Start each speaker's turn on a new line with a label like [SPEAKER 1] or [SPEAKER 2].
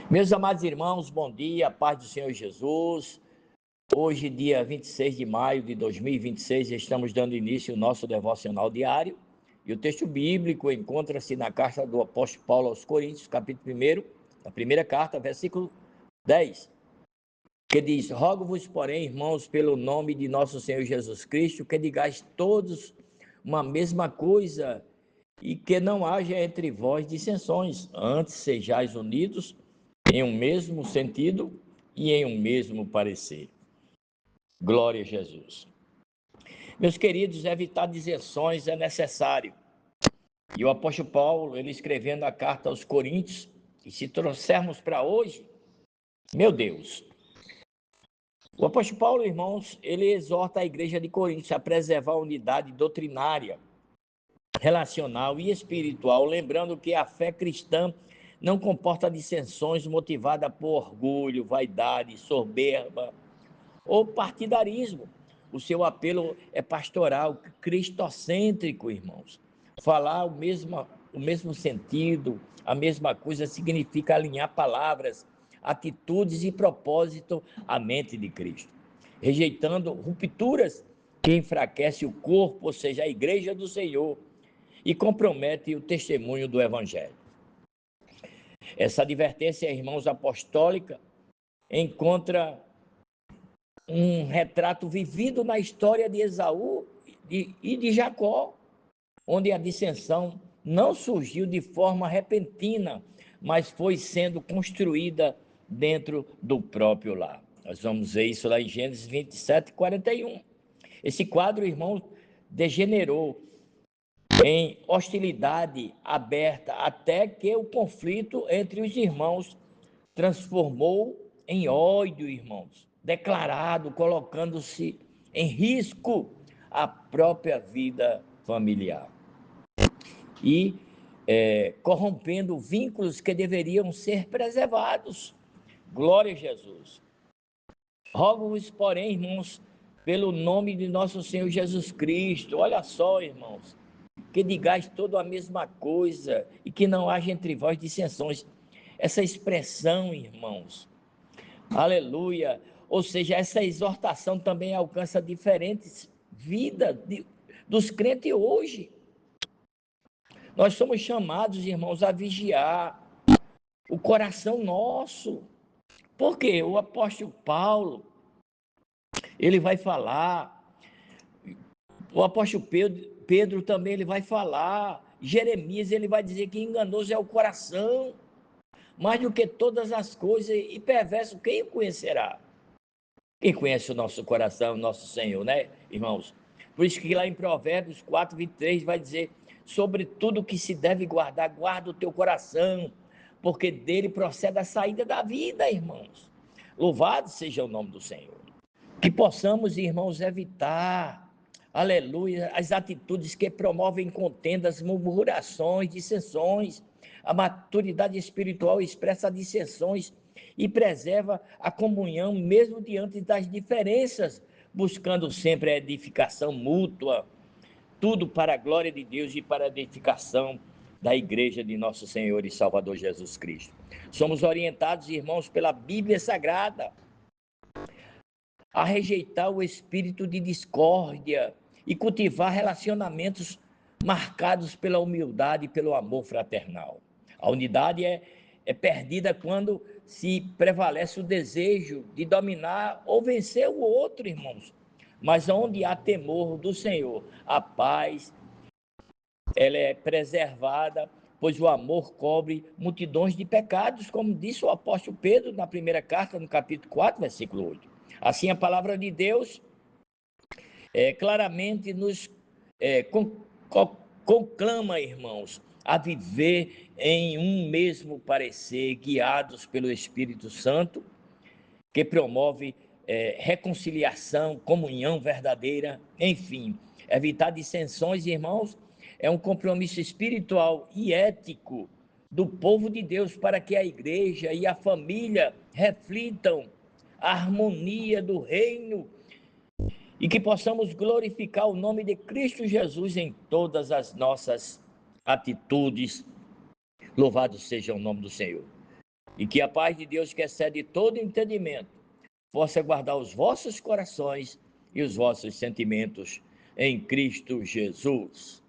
[SPEAKER 1] Meus amados irmãos, bom dia, paz do Senhor Jesus. Hoje, dia 26 de maio de 2026, estamos dando início ao nosso devocional diário. E o texto bíblico encontra-se na carta do apóstolo Paulo aos Coríntios, capítulo 1, a primeira carta, versículo 10, que diz: Rogo-vos, porém, irmãos, pelo nome de nosso Senhor Jesus Cristo, que digais todos uma mesma coisa e que não haja entre vós dissensões, antes sejais unidos em um mesmo sentido e em um mesmo parecer. Glória a Jesus. Meus queridos, evitar dissensões é necessário. E o apóstolo Paulo, ele escrevendo a carta aos Coríntios, e se trouxermos para hoje, meu Deus, o apóstolo Paulo, irmãos, ele exorta a igreja de Coríntios a preservar a unidade doutrinária, relacional e espiritual, lembrando que a fé cristã não comporta dissensões motivadas por orgulho, vaidade, soberba ou partidarismo. O seu apelo é pastoral, cristocêntrico, irmãos. Falar o mesmo sentido, a mesma coisa, significa alinhar palavras, atitudes e propósito à mente de Cristo, rejeitando rupturas que enfraquecem o corpo, ou seja, a igreja do Senhor, e compromete o testemunho do Evangelho. Essa advertência, irmãos, apostólica, encontra um retrato vivido na história de Esaú e de Jacó, onde a dissensão não surgiu de forma repentina, mas foi sendo construída dentro do próprio lar. Nós vamos ver isso lá em Gênesis 27, 41. Esse quadro, irmãos, degenerou em hostilidade aberta, até que o conflito entre os irmãos transformou em ódio, irmãos, declarado, colocando-se em risco a própria vida familiar e corrompendo vínculos que deveriam ser preservados. Glória a Jesus. Rogo-vos, porém, irmãos, pelo nome de nosso Senhor Jesus Cristo, olha só, irmãos, que digais toda a mesma coisa e que não haja entre vós dissensões. Essa expressão, irmãos, aleluia, ou seja, essa exortação também alcança diferentes vidas dos crentes hoje. Nós somos chamados, irmãos, a vigiar o coração nosso, porque o apóstolo Paulo, ele vai falar, o apóstolo Pedro também ele vai falar, Jeremias ele vai dizer que enganoso é o coração, mais do que todas as coisas, e perverso quem o conhecerá? Quem conhece o nosso coração, o nosso Senhor, né, irmãos? Por isso que lá em Provérbios 4, 23 vai dizer: sobre tudo que se deve guardar, guarda o teu coração, porque dele procede a saída da vida, irmãos. Louvado seja o nome do Senhor. Que possamos, irmãos, evitar, aleluia, as atitudes que promovem contendas, murmurações, dissensões. A maturidade espiritual expressa dissensões e preserva a comunhão, mesmo diante das diferenças, buscando sempre a edificação mútua, tudo para a glória de Deus e para a edificação da igreja de nosso Senhor e Salvador Jesus Cristo. Somos orientados, irmãos, pela Bíblia Sagrada, a rejeitar o espírito de discórdia e cultivar relacionamentos marcados pela humildade e pelo amor fraternal. A unidade é perdida quando se prevalece o desejo de dominar ou vencer o outro, irmãos. Mas onde há temor do Senhor, a paz, ela é preservada, pois o amor cobre multidões de pecados, como disse o apóstolo Pedro na primeira carta, no capítulo 4, versículo 8. Assim, a palavra de Deus claramente nos conclama, irmãos, a viver em um mesmo parecer, guiados pelo Espírito Santo, que promove reconciliação, comunhão verdadeira, enfim. Evitar dissensões, irmãos, é um compromisso espiritual e ético do povo de Deus para que a igreja e a família reflitam a harmonia do reino e que possamos glorificar o nome de Cristo Jesus em todas as nossas atitudes. Louvado seja o nome do Senhor. e que a paz de Deus, que excede todo entendimento, possa guardar os vossos corações e os vossos sentimentos em Cristo Jesus.